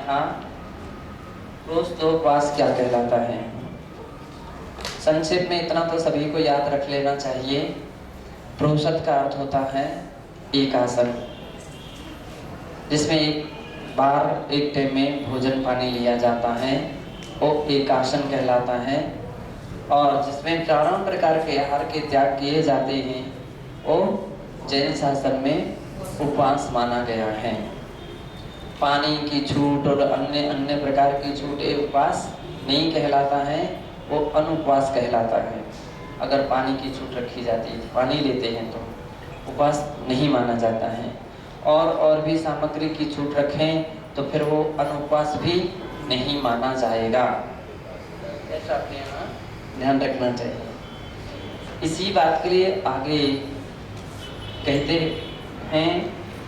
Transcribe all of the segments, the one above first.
था प्रोस्तोपवास क्या कहलाता है। संक्षेप में इतना तो सभी को याद रख लेना चाहिए। प्रोषद का अर्थ होता है एक आसन, जिसमें एक बार एक टाइम में भोजन पानी लिया जाता है, वो एक आसन कहलाता है। और जिसमें चारों प्रकार के आहार के त्याग किए जाते हैं, वो जैन शास्त्र में उपवास माना गया है। पानी की छूट और अन्य अन्य प्रकार की छूट ये उपवास नहीं कहलाता है, वो अनुपवास कहलाता है। अगर पानी की छूट रखी जाती है, पानी लेते हैं तो उपवास नहीं माना जाता है। और भी सामग्री की छूट रखें तो फिर वो अनुपवास भी नहीं माना जाएगा। ऐसा अपने यहाँ ध्यान रखना चाहिए। इसी बात के लिए आगे कहते हैं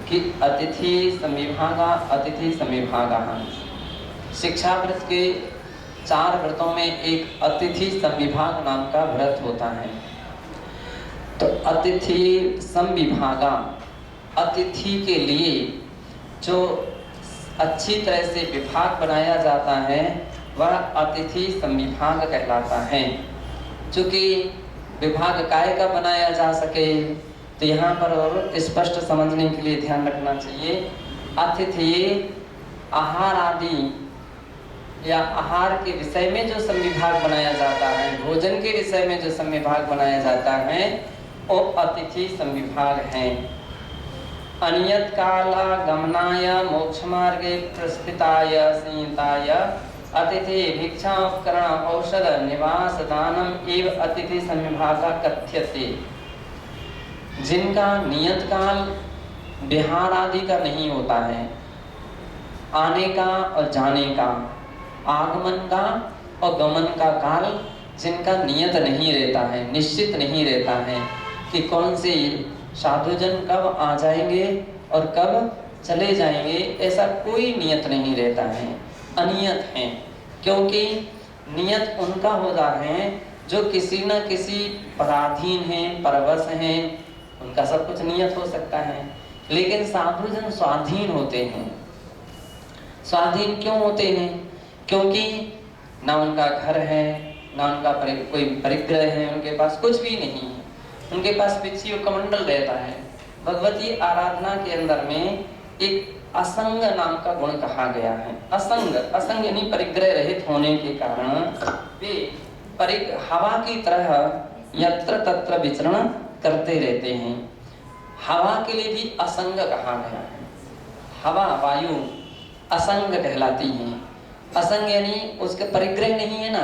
कि अतिथि संविभागा शिक्षा व्रत के 4 व्रतों में एक अतिथि संविभाग नाम का व्रत होता है। तो अतिथि संविभागा, अतिथि के लिए जो अच्छी तरह से विभाग बनाया जाता है वह अतिथि संविभाग कहलाता है। चूँकि विभाग काय का बनाया जा सके तो यहाँ पर और स्पष्ट समझने के लिए ध्यान रखना चाहिए। अतिथि आहार आदि या आहार के विषय में जो संविभाग बनाया जाता है, भोजन के विषय में जो संविभाग बनाया जाता है, वो अतिथि संविभाग है। अनियत काला गमनाय मोक्ष मार्गे प्रस्थिताय संहिताय अतिथि भिक्षा उपकरण औषध निवास दानम एव अतिथि संविभाग कथ्यते। जिनका नियत काल विहार आदि का नहीं होता है, आने का और जाने का, आगमन का और गमन का काल जिनका नियत नहीं रहता है, निश्चित नहीं रहता है कि कौन से साधुजन कब आ जाएंगे और कब चले जाएंगे, ऐसा कोई नियत नहीं रहता है, अनियत है। क्योंकि नियत उनका होता है जो किसी न किसी पराधीन हैं, परवश हैं, उनका सब कुछ नियत हो सकता है। लेकिन साधुजन स्वाधीन होते हैं। स्वाधीन क्यों होते हैं? क्योंकि ना उनका घर है, ना उनका कोई परिग्रह है, उनके पास कुछ भी नहीं है, उनके पास पिछी कमंडल रहता है। भगवती आराधना के अंदर में एक असंग नाम का गुण कहा गया है। असंग यानी परिग्रह रहित होने के कारण वे हवा की तरह यत्र तत्र विचरण करते रहते हैं। हवा के लिए भी असंग कहा गया है। हवा वायु असंग कहलाती है। असंग यानी उसके परिग्रह नहीं है ना,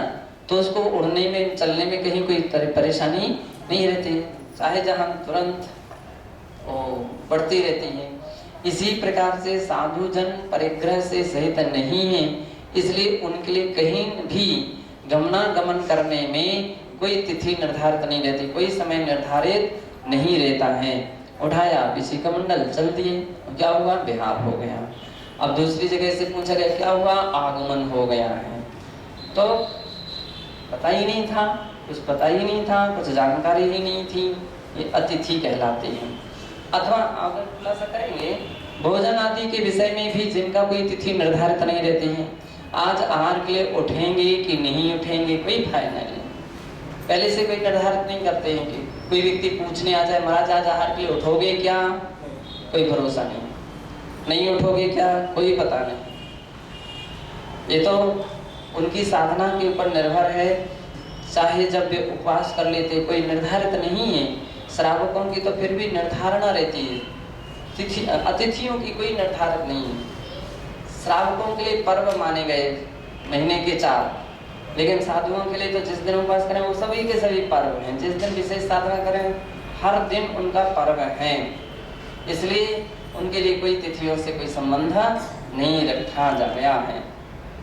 तो उसको उड़ने में चलने में कहीं कोई परेशानी नहीं रहती, चाहे जहां तुरंत बढ़ती रहती है। इसी प्रकार से साधुजन परिग्रह से सहित नहीं है, इसलिए उनके लिए कहीं भी गमनागमन करने में कोई तिथि निर्धारित नहीं रहती, कोई समय निर्धारित नहीं रहता है। उठाया पिछी कमंडल, चल दिए, क्या हुआ? विहार हो गया। अब दूसरी जगह से पूछा गया क्या हुआ? आगमन हो गया है। तो पता ही नहीं था, कुछ पता ही नहीं था, कुछ जानकारी ही नहीं थी, ये अतिथि कहलाते हैं। अथवा अगर खुलासा करेंगे भोजन आदि के विषय में भी जिनका कोई तिथि निर्धारित नहीं रहती है, आज आहार के लिए उठेंगे कि नहीं उठेंगे कोई फायदा नहीं, पहले से कोई निर्धारित नहीं करते हैं। कि कोई व्यक्ति पूछने आ जाए महाराज आज आहार के लिए उठोगे क्या, कोई भरोसा नहीं उठोगे क्या, कोई पता नहीं। ये तो उनकी साधना के ऊपर निर्भर है। चाहे जब वे उपवास कर लेते, कोई निर्धारित नहीं है। श्रावकों की तो फिर भी निर्धारणा रहती है, तिथि अतिथियों की कोई निर्धारित नहीं है। श्रावकों के लिए पर्व माने गए महीने के 4, लेकिन साधुओं के लिए तो जिस दिन उपवास करें वो सभी के सभी पर्व हैं। जिस दिन विशेष साधना करें हर दिन उनका पर्व है, इसलिए उनके लिए कोई तिथियों से कोई संबंध नहीं रखा जा गया है।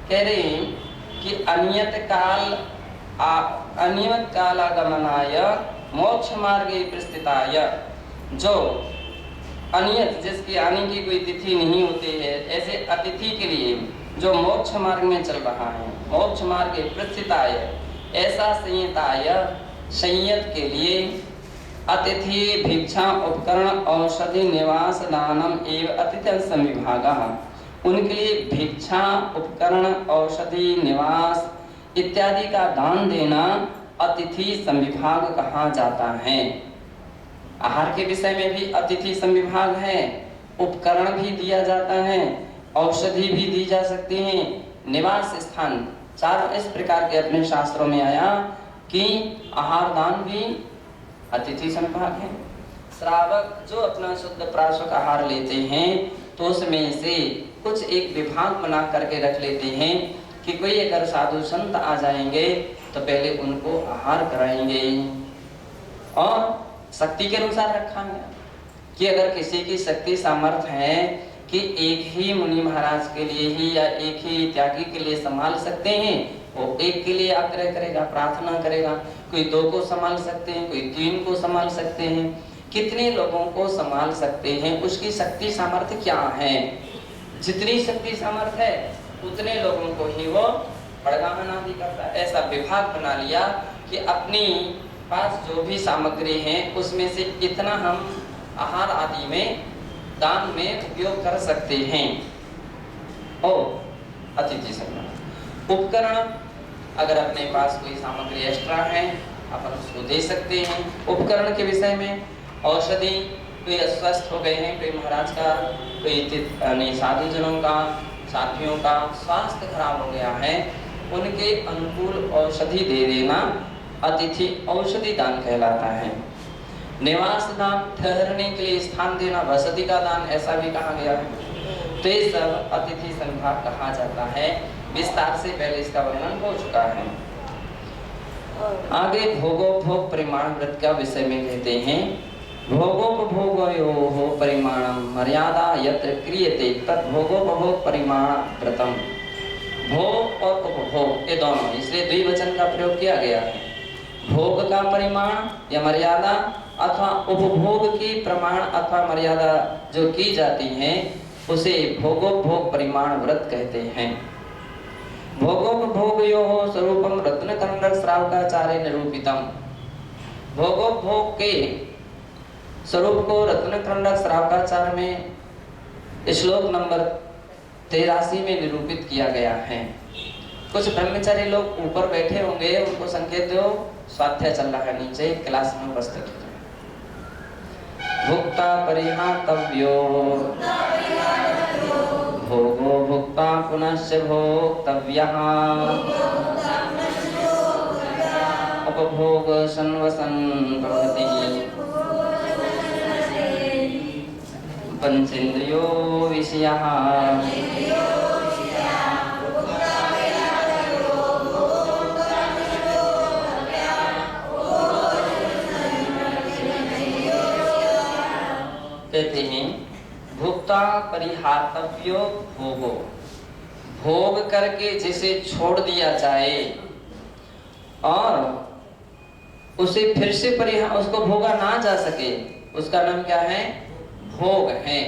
कह रहे हैं कि अनियत कालागमनाय मोक्ष मार्गे प्रस्थिताय, जो अनियत जिसकी आने की कोई तिथि नहीं होती है, ऐसे अतिथि के लिए जो मोक्ष मार्ग में चल रहा है, मोक्ष मार्ग प्रस्थिताय, ऐसा संहिताय संयत के लिए अतिथि भिक्षा उपकरण औषधि निवास दानम एवं अतिथि संविभागः, उनके लिए भिक्षा, उपकरण, औषधि, निवास इत्यादि का दान देना अतिथि संविभाग कहा जाता है। आहार के विषय में भी अतिथि संविभाग है, उपकरण भी दिया जाता है, औषधि भी दी जा सकती है, निवास स्थान, चार इस प्रकार के अपने शास्त्रों में आया कि आहार दान भी अतिथि संविभाग है। श्रावक जो अपना शुद्ध प्राशक आहार लेते हैं तो उसमें से कुछ एक विभाग बना करके रख लेते हैं कि कोई अगर साधु संत आ जाएंगे तो पहले उनको आहार कराएंगे। और शक्ति के अनुसार रखा गया कि अगर किसी की शक्ति सामर्थ्य है कि एक ही मुनि महाराज के लिए ही या एक ही त्यागी के लिए संभाल सकते हैं, वो एक के लिए आग्रह करेगा, प्रार्थना करेगा। कोई 2 को संभाल सकते हैं, कोई 3 को संभाल सकते हैं, कितने लोगों को संभाल सकते हैं, उसकी शक्ति सामर्थ्य क्या है। जितनी शक्ति सामर्थ्य है उतने लोगों को ही वो बड़गामन आदि करता है। ऐसा विभाग बना लिया कि अपनी पास जो भी सामग्री है उसमें से इतना हम आहार आदि में दान में उपयोग कर सकते हैं। और अतिथि सम्मान। उपकरण, अगर अपने पास कोई सामग्री एक्स्ट्रा है अपन उसको दे सकते हैं। उपकरण के विषय में औषधि, कोई अस्वस्थ हो गए हैं, कोई महाराज का, कोई साधुजनों का, साथियों का स्वास्थ्य खराब हो गया है, उनके अनुकूल औषधि दे देना अतिथि औषधि दान कहलाता है। निवास दान, ठहरने के लिए स्थान देना, वसति का दान ऐसा भी कहा गया है। तो ये सब अतिथि संभाग कहा जाता है। विस्तार से पहले इसका वर्णन हो चुका है। आगे भोगोपभोग परिमाण व्रत का विषय में कहते हैं, भोगोपभोगयोः परिमाणं मर्यादा यत्र क्रियते तत् भोगोपभोग परिमाण व्रतम। भोग और उपभोग ये दोनों, इसलिए द्विवचन का प्रयोग किया गया है। भोग का परिमाण या मर्यादा अथवा उपभोग की प्रमाण अथवा मर्यादा जो की जाती है उसे भोगोपभोग परिमाण व्रत कहते हैं। भोगोपभोगयोः स्वरूपम रत्नकंडक श्रावकाचार्य निरूपितम। भोगोपभोग के स्वरूप को रत्नकंडक श्रावकाचार्य में श्लोक नंबर 83 में निरूपित किया गया है। कुछ ब्रह्मचारी लोग ऊपर बैठे होंगे, उनको संकेत दो, स्वाध्याय चल रहा है नीचे, क्लास में उपस्थित कीजिए। भुक्ता परिहातव्यो भोगो भुक्ता पुनश्च भोक्तव्यः उपभोग संवसन प्रभृति पंचेन्द्रियो विषयः। कहते हैं भुक्ता परिहातव्यो भोगो, भोग करके जिसे छोड़ दिया जाए और उसे फिर से उसको भोगा ना जा सके, उसका नाम क्या है? भोग है।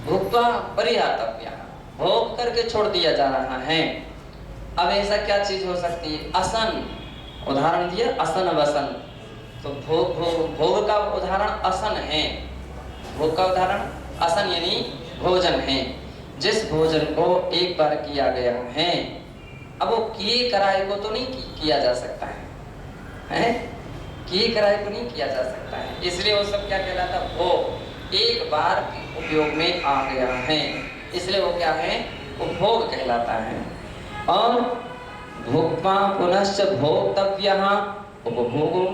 भुक्ता परिहातव्य, भोग करके छोड़ दिया जा रहा है। अब ऐसा क्या चीज हो सकती है? असन, उदाहरण दिया असन वसन। तो भोग का उदाहरण असन है। भोग का उदाहरण असन यानी भोजन है। जिस भोजन को एक बार किया गया है, अब वो किए कराए को तो नहीं किया जा सकता है, किए कराए को नहीं किया जा सकता है। इसलिए वो सब क्या कहलाता? भोग, एक बार उपयोग में आ गया है, इसलिए वो क्या है? उपभोग कहलाता है। और भोक्ता पुनश्च भोक्तव्यः उपभोगो,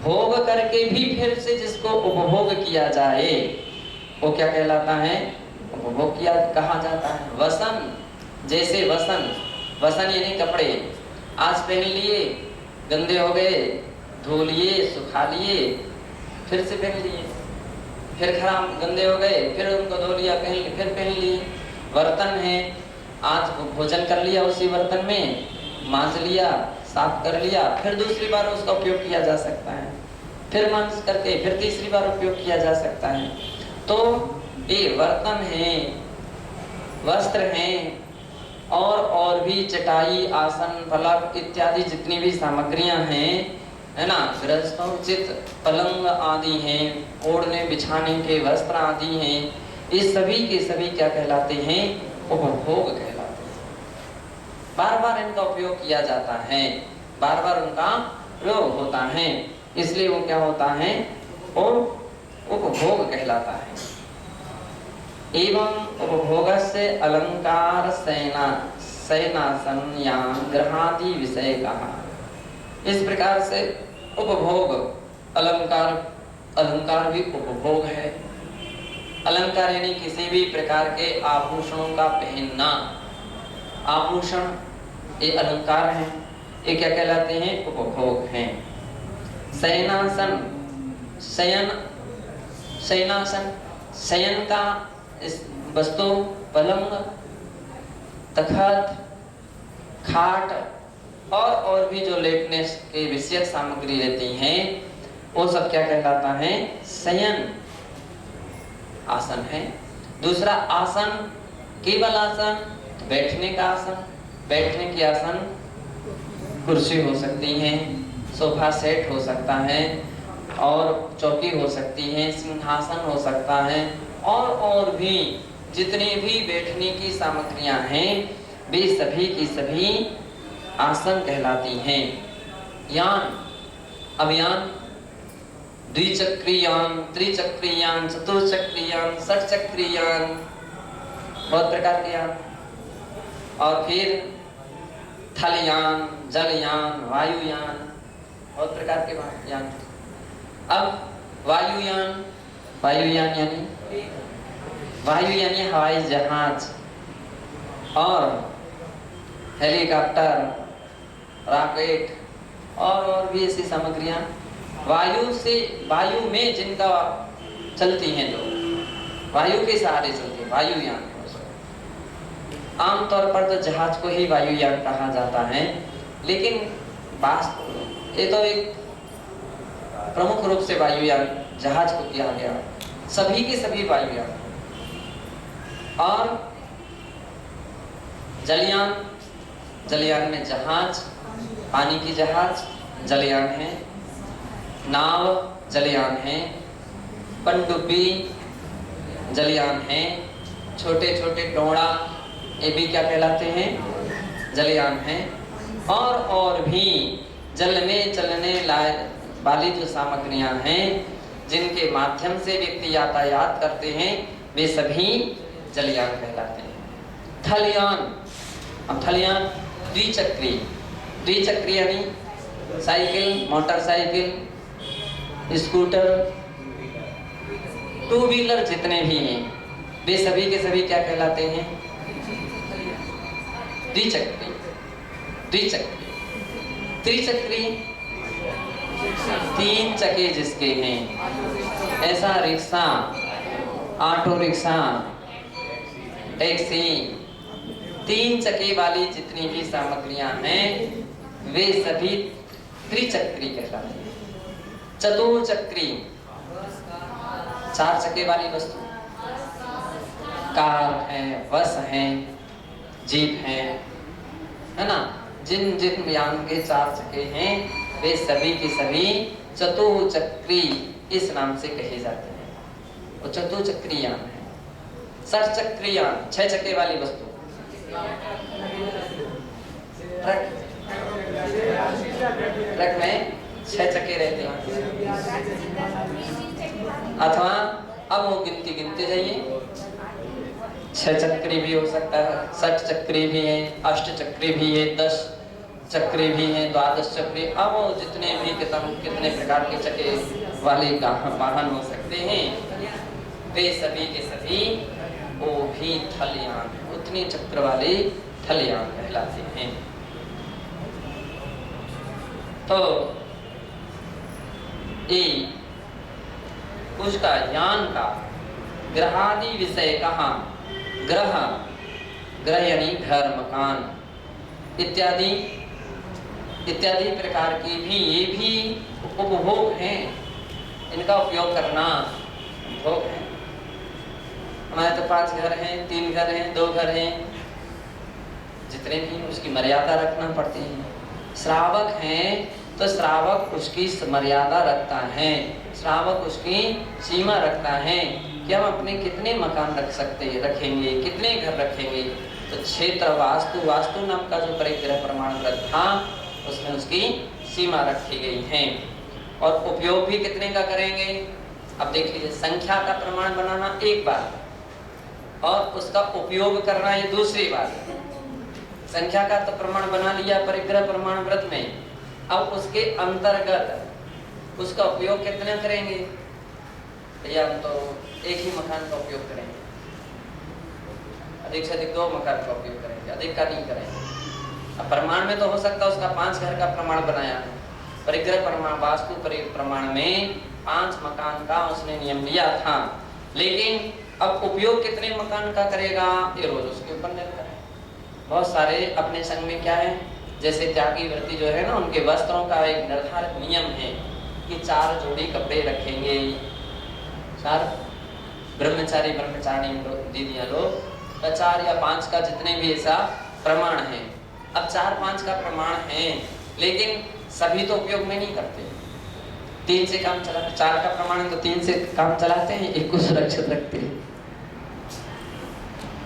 भोग करके भी फिर से जिसको उपभोग किया जाए वो क्या कहलाता है? उपभोग किया कहा जाता है। वसन, जैसे वसन, वसन यानी कपड़े, आज पहन लिए, गंदे हो गए, धो लिए, सुखा लिए, फिर से पहन लिए, फिर खराब गंदे हो गए, फिर उनको धो लिया, पहन लिए, फिर पहन लिए। बर्तन है, आज भोजन कर लिया उसी बर्तन में, मांज लिया, साफ कर लिया, फिर दूसरी बार उसका उपयोग किया जा सकता है, फिर मांज करके फिर तीसरी बार उपयोग किया जा सकता है। तो ये बर्तन है, वस्त्र हैं, और भी चटाई, आसन, पलक इत्यादि जितनी भी सामग्रियां हैं, है ना, गृहस्थोचित पलंग आदि हैं, ओढ़ने बिछाने के वस्त्र आदि हैं, ये सभी के सभी क्या कहलाते हैं? उपभोग कहलाते हैं। बार बार इनका उपयोग किया जाता है, बार बार उनका प्रयोग होता है, इसलिए वो क्या होता है? और उपभोग कहलाता है। एवं उपभोगस्य अलंकार शयनासन यान ग्रहादि विषय कहा। इस प्रकार से उपभोग, अलंकार भी उपभोग है। अलंकार यानी किसी भी प्रकार के आभूषणों का पहनना, आभूषण ये अलंकार हैं, ये क्या कहलाते हैं? उपभोग हैं। शयनासन, शयनासन शयन का वस्तु, पलंग, तखत, खाट और भी जो लेटने के विषयक सामग्री रहती हैं, वो सब क्या कहलाता है? शयन आसन है। दूसरा आसन, केवल आसन, बैठने का आसन, बैठने की आसन कुर्सी हो सकती है, सोफा सेट हो सकता है, और चौकी हो सकती है, सिंहासन हो सकता है, और भी जितने भी बैठने की सामग्रियां हैं वे सभी की सभी आसन कहलाती हैं। यान, अब यान द्विचक्रियान, त्रिचक्रियान, चतुर्चक्रियान, षटचक्रियान, बहुत प्रकार के यान, और फिर थलयान, जलयान, वायुयान, बहुत प्रकार के यान। अब वायुयान, वायु यानी हवाई जहाज और हेलीकॉप्टर, रॉकेट और भी ऐसी सामग्रियां वायु में जिनका चलती हैं, जो वायु के सहारे चलती है, वायुयान। आमतौर पर तो जहाज को ही वायुयान कहा जाता है, लेकिन ये तो एक प्रमुख रूप से वायुयान जहाज को किया गया, सभी के सभी वायुयान। और जलयान, जलयान में जहाज, पानी की जहाज जलयान है, नाव जलयान है, पनडुब्बी जलयान है, छोटे छोटे टोड़ा ये भी क्या कहलाते हैं? जलयान हैं। और भी जल में चलने वाली जो सामग्रियां हैं, जिनके माध्यम से व्यक्ति यातायात करते हैं, वे सभी जलयान कहलाते हैं। थलयान, अब थलयान द्विचक्री यानी cycle, motorcycle, scooter, two wheeler जितने भी हैं, वे सभी के सभी क्या कहलाते हैं? द्विचक्री। त्रिचक्री तीन चक्के जिसके हैं, ऐसा रिक्शा, ऑटो रिक्शा, टैक्सी, तीन चक्के वाली जितनी भी सामग्रियां हैं वे सभी त्रिचक्री कहलाती हैं। चतुर्चक्री, चार चक्के वाली वस्तु, कार है, बस है, जीप है ना, जिन जिन यान के चार चक्के हैं वे सभी के सभी चतुर्चक्री इस नाम से कहे जाते हैं, वो चतुर्चक्री यान है। षटचक्री यान, छह चक्के वाली वस्तु, ट्रक में छह चक्के रहते हैं, अथवा अब वो गिनते जाइए, छह चक्री भी हो सकता है, षट चक्री भी है, अष्ट चक्री भी है, 10 चक्री भी है, 12 चक्री, अब वो जितने भी कितने प्रकार के चक्के वाले वाहन हो सकते हैं, वे सभी के सभी वो भी थलयान, उतने चक्र वाले थलयान कहलाते हैं। तो ये उसका यान का ग्रहादि विषय कहा, ग्रह यानी घर, मकान इत्यादि प्रकार की भी ये भी उपभोग हैं, इनका उपयोग करना भोग है। हमारे तो 5 घर हैं, 3 घर हैं, 2 घर हैं, जितने भी उसकी मर्यादा रखना पड़ती है। श्रावक हैं तो श्रावक उसकी मर्यादा रखता है, श्रावक उसकी सीमा रखता है, कि हम अपने कितने मकान रखेंगे, कितने घर रखेंगे। तो क्षेत्र वास्तु नाम का जो परिग्रह प्रमाण व्रत था उसमें उसकी सीमा रखी गई है। और उपयोग भी कितने का करेंगे। अब देख लीजिए, संख्या का प्रमाण बनाना एक बात और उसका उपयोग करना ये दूसरी बात। संख्या का तो प्रमाण बना लिया परिग्रह प्रमाण व्रत में, अब उसके अंतर्गत उसका उपयोग कितने करेंगे। या हम तो एक ही मकान का उपयोग करेंगे, अधिक से अधिक 2 मकान का उपयोग करेंगे, अधिक का नहीं करेंगे। अब प्रमाण में तो हो सकता है उसका 5 घर का प्रमाण बनाया है, परिग्रह प्रमाण वास्तु प्रमाण में 5 मकान का उसने नियम लिया था, लेकिन अब उपयोग कितने मकान का करेगा ये रोज उसके ऊपर निर्भर है। बहुत सारे अपने संग में क्या है, जैसे त्यागी व्रती जो है ना, उनके वस्त्रों का एक निर्धारित नियम है कि 4 जोड़ी कपड़े रखेंगे। 4 ब्रह्मचारी दीदियां लोग 4 या 5 का जितने भी ऐसा प्रमाण है। अब 4-5 का प्रमाण है, लेकिन सभी तो उपयोग में नहीं करते। 3 से काम चला, 4 का प्रमाण है तो 3 से काम चलाते हैं, 1 को सुरक्षित रखते हैं।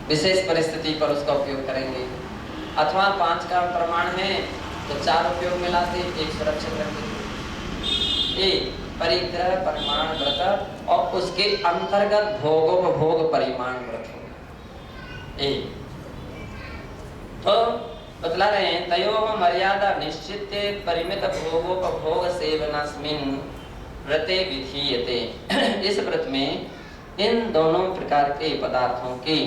विशेष परिस्थिति पर उसका उपयोग करेंगे। अथवा 5 का प्रमाण है तो 4 उपयोग में लाते, 1 सुरक्षित रखते। एक परिग्रह प्रमाण व्रत और उसके अंतर्गत भोगोपभोग परिमाण व्रत होगा। एक तो बतला रहे हैं, तयोः मर्यादा निश्चित परिमित भोगोपभोग सेवनस्मिन् व्रते विधीयते। इस व्रत में इन दोनों प्रकार के पदार्थों की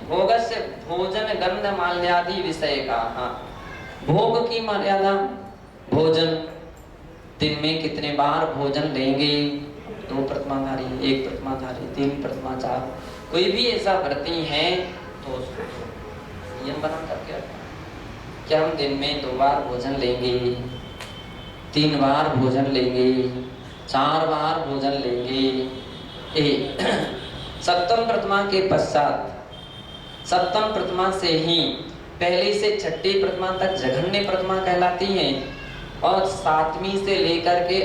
भोगस्य भोजन गंध माल्यादि विषय का, भोग की मर्यादा, भोजन दिन में कितने बार भोजन लेंगे, 2 प्रथमाधारी, 1 प्रथमाधारी, 3 प्रथमा, 4, कोई भी ऐसा व्रती है तो उसको नियम बना करके रखना। क्या हम दिन में 2 बार भोजन लेंगे, 3 बार भोजन लेंगे, 4 बार भोजन लेंगे। सप्तम प्रतिमा के पश्चात, सप्तम प्रतिमा से ही पहली से छठी प्रतिमा तक जघन्य प्रतिमा कहलाती है और 7वीं से लेकर के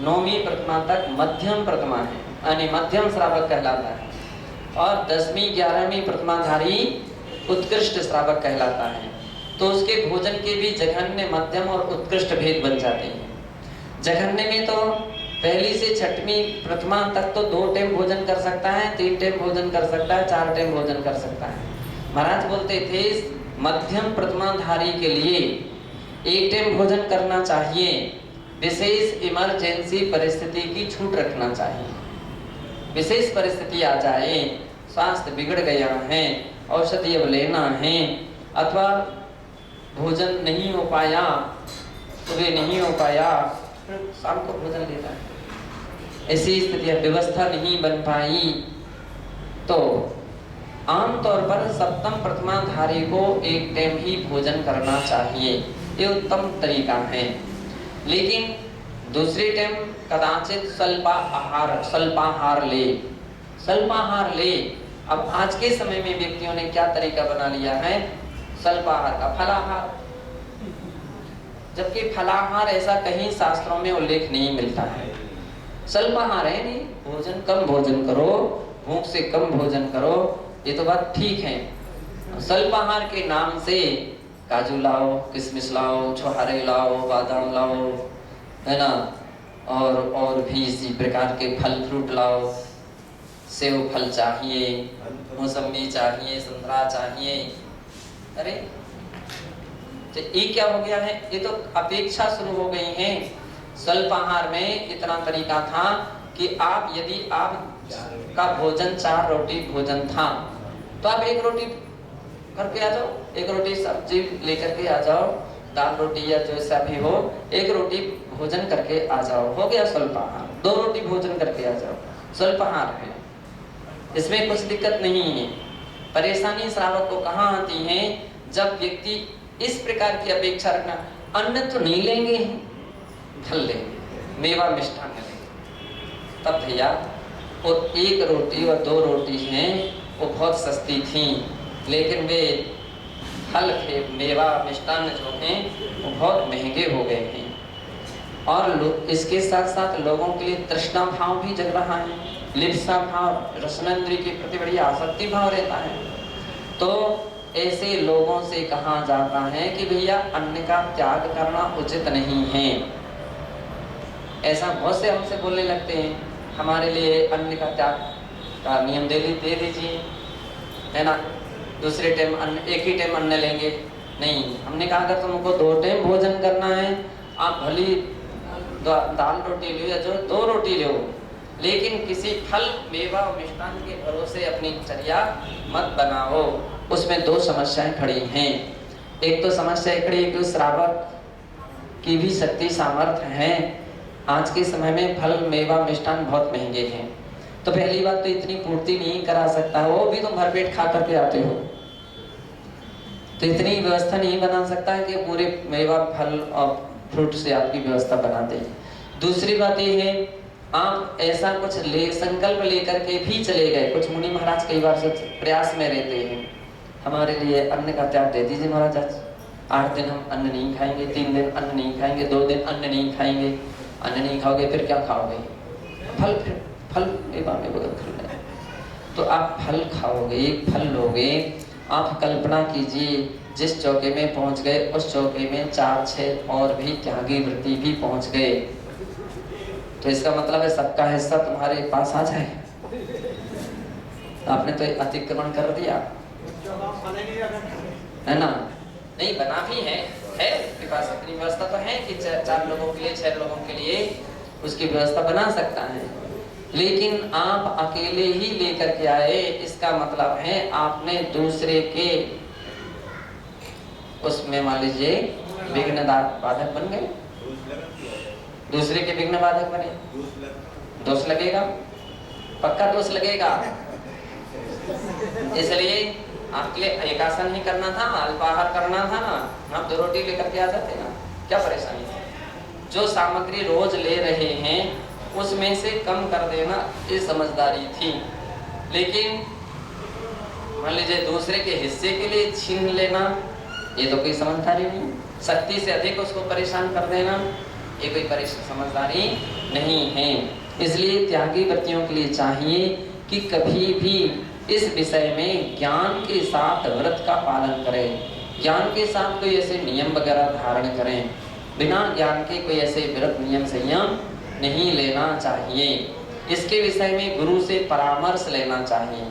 9वीं प्रतिमा तक मध्यम प्रतिमा है, यानी मध्यम श्रावक कहलाता है। और 10वीं 11वीं प्रतिमाधारी उत्कृष्ट श्रावक कहलाता है। तो उसके भोजन के भी जघन्य, मध्यम और उत्कृष्ट भेद बन जाते हैं। जघन्य में तो पहली से 6वीं प्रतिमा तक तो 2 टाइम भोजन कर सकता है, 3 टाइम भोजन कर सकता है, 4 टाइम भोजन कर सकता है। महाराज बोलते थे मध्यम प्रतिमाधारी के लिए 1 टाइम भोजन करना चाहिए, विशेष इमरजेंसी परिस्थिति की छूट रखना चाहिए। विशेष परिस्थिति आ जाए, स्वास्थ्य बिगड़ गया है, औषधि अब लेना है, अथवा भोजन नहीं हो पाया, सुबह नहीं हो पाया, फिर शाम को भोजन लेना है, ऐसी स्थिति व्यवस्था नहीं बन पाई, तो आमतौर पर सप्तम प्रतिमाधारी को 1 टाइम ही भोजन करना चाहिए, ये उत्तम तरीका है। लेकिन दूसरी टाइम कदाचित स्वल्पाहार ले। अब आज के समय में व्यक्तियों ने क्या तरीका बना लिया है, स्वल्पाहार का फलाहार, जबकि फलाहार ऐसा कहीं शास्त्रों में उल्लेख नहीं मिलता है। स्वल्पाहार है नहीं, भोजन कम भोजन करो, भूख से कम भोजन करो, ये तो बात ठीक है। स्वल्पाहार के नाम से काजू लाओ, किशमिश लाओ, छोहारे लाओ, बादाम लाओ, है ना, और भी इसी प्रकार के फल फ्रूट लाओ, सेव फल चाहिए, मौसमी चाहिए, संतरा चाहिए। अरे तो ये क्या हो गया है, ये तो अपेक्षा शुरू हो गई है। स्वल्पाहार में इतना तरीका था कि आप यदि आप का भोजन 4 रोटी भोजन था तो आप 1 रोटी करके आ जाओ, 1 रोटी सब्जी लेकर के आ जाओ, दाल रोटी या जैसा भी हो, 1 रोटी भोजन करके आ जाओ, हो गया स्वल्पाहार। 2 रोटी भोजन करके आ जाओ, स्वल्पाहार है, इसमें कुछ दिक्कत नहीं है। परेशानी श्रावक को कहाँ आती है, जब व्यक्ति इस प्रकार की अपेक्षा रखना, अन्न तो नहीं लेंगे, फल लेंगे, मेवा मिष्ठान लेंगे, तब भैया वो 1 रोटी और 2 रोटी हैं वो बहुत सस्ती थी, लेकिन वे फल थे, मेवा मिष्ठान जो हैं वो बहुत महंगे हो गए हैं। और इसके साथ साथ लोगों के लिए तृष्णा भाव भी जग रहा है, लिप्सा भाव, रसनेंद्रिय के प्रति बड़ी आसक्ति भाव रहता है। तो ऐसे लोगों से कहा जाता है कि भैया अन्न का त्याग करना उचित नहीं है। ऐसा बहुत से हमसे बोलने लगते हैं, हमारे लिए अन्न का त्याग का नियम दे दीजिए, है ना, दूसरे टाइम अन्न, एक ही टाइम अन्न लेंगे। नहीं, हमने कहा अगर तुमको 2 टाइम भोजन करना है, आप भली दाल रोटी लो या जो 2 रोटी लो, लेकिन किसी फल मेवा और मिष्टान के भरोसे अपनी चर्या मत बनाओ। उसमें 2 समस्याएं खड़ी हैं। एक तो समस्या खड़ी है कि उस श्रावक की भी शक्ति सामर्थ्य है। आज के समय में फल मेवा मिष्टान बहुत महंगे हैं, तो पहली बात तो इतनी पूर्ति नहीं करा सकता, वो भी तुम भरपेट खा करके आते हो, तो इतनी व्यवस्था नहीं बना सकता है कि पूरे मेवा फल और फ्रूट से आपकी व्यवस्था बना दे। दूसरी बात ये है, आप ऐसा कुछ संकल्प लेकर के भी चले गए। कुछ मुनि महाराज कई बार से प्रयास में रहते हैं, हमारे लिए अन्न का त्याग दे दीजिए महाराज, आज 8 दिन हम अन्न नहीं खाएंगे, 3 दिन अन्न नहीं खाएंगे, 2 दिन अन्न नहीं खाएंगे। अन्न नहीं खाओगे फिर क्या खाओगे? फल, फिर फल मेवा में बगल खुल रहे, तो आप फल खाओगे, एक फल लोगे। आप कल्पना कीजिए, जिस चौके में पहुंच गए उस चौके में 4-6 और भी त्यागी वृत्ति भी पहुंच गए, तो इसका मतलब है सबका हिस्सा तुम्हारे पास आ जाए। आपने तो अतिक्रमण कर दिया, है ना? नहीं, बना भी है उसके पास इतनी व्यवस्था तो है कि 4 लोगों के लिए, 6 लोगों के लिए उसकी व्यवस्था बना सकता है, लेकिन आप अकेले ही लेकर के आए, इसका मतलब है आपने दूसरे के उसमें मान लीजिए विघ्न बाधक बन गए, दूसरे के विघ्न बाधक बने, दोष लगेगा, पक्का दोष लगेगा। इसलिए आपके लिए एकासन ही करना था, अल्पाहार करना था ना, आप 2 रोटी लेकर के आ जाते ना, क्या परेशानी है? जो सामग्री रोज ले रहे हैं उसमें से कम कर देना, ये समझदारी थी। लेकिन मान लीजिए दूसरे के हिस्से के लिए छीन लेना, ये तो कोई समझदारी नहीं। शक्ति से अधिक उसको परेशान कर देना, ये कोई समझदारी नहीं है। इसलिए त्यागी व्यक्तियों के लिए चाहिए कि कभी भी इस विषय में ज्ञान के साथ व्रत का पालन करें, ज्ञान के साथ कोई ऐसे नियम वगैरह धारण करें, बिना ज्ञान के कोई ऐसे व्रत नियम संयम नहीं लेना चाहिए। इसके विषय में गुरु से परामर्श लेना चाहिए,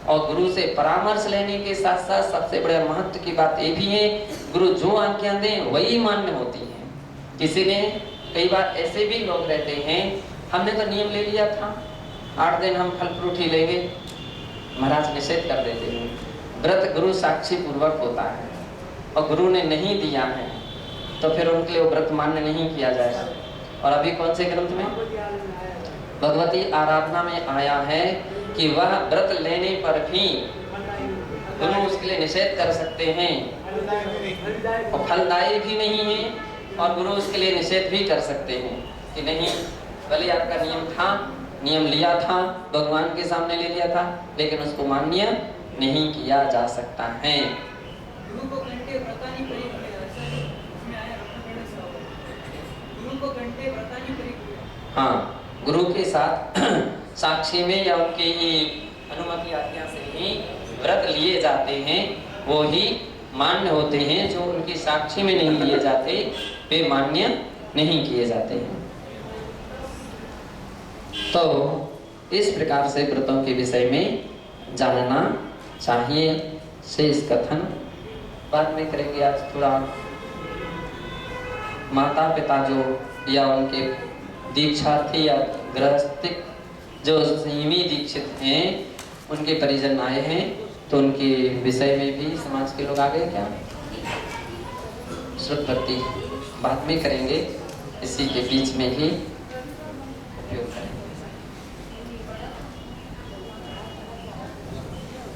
और गुरु से परामर्श लेने के साथ साथ सबसे बड़े महत्व की बात ये भी है, गुरु जो आज्ञा दें वही मान्य होती है। किसी ने कई बार ऐसे भी लोग रहते हैं, हमने तो नियम ले लिया था 8 दिन हम फल फ्रूट ही लेंगे, महाराज निषेध कर देते हैं। व्रत गुरु साक्षी पूर्वक होता है और गुरु ने नहीं दिया है तो फिर उनके लिए व्रत मान्य नहीं किया जाएगा। और अभी कौन से ग्रंथ में भगवती आराधना में आया है कि वह व्रत लेने पर भी गुरु उसके लिए निषेध कर सकते हैं, और फलदायी भी नहीं है, और गुरु उसके लिए निषेध भी कर सकते हैं कि नहीं, भले आपका नियम था, नियम लिया था, भगवान के सामने ले लिया था, लेकिन उसको मान्य नहीं किया जा सकता है। गुरु को घंटे व्रतानी पड़ी, गुरु को घंटे व्रतानी पड़ी। हाँ, गुरु के साथ साक्षी में या उनकी अनुमति आज्ञा से ही व्रत लिए जाते हैं, वो ही मान्य होते हैं। जो उनकी साक्षी में नहीं लिए जाते वे मान्य नहीं किए जाते हैं। तो इस प्रकार से व्रतों के विषय में जानना चाहिए। शेष कथन बाद में करेंगे। आज थोड़ा माता पिता जो या उनके दीक्षार्थी या गृहस्थिक जो संयमी दीक्षित हैं, उनके परिजन आए हैं, तो उनके विषय में भी समाज के लोग आ गए क्या? श्रुत भक्ति बाद में करेंगे, इसी के बीच में ही उपयोग करेंगे।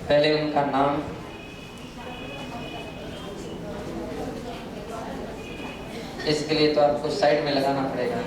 पहले उनका नाम, इसके लिए तो आपको साइड में लगाना पड़ेगा।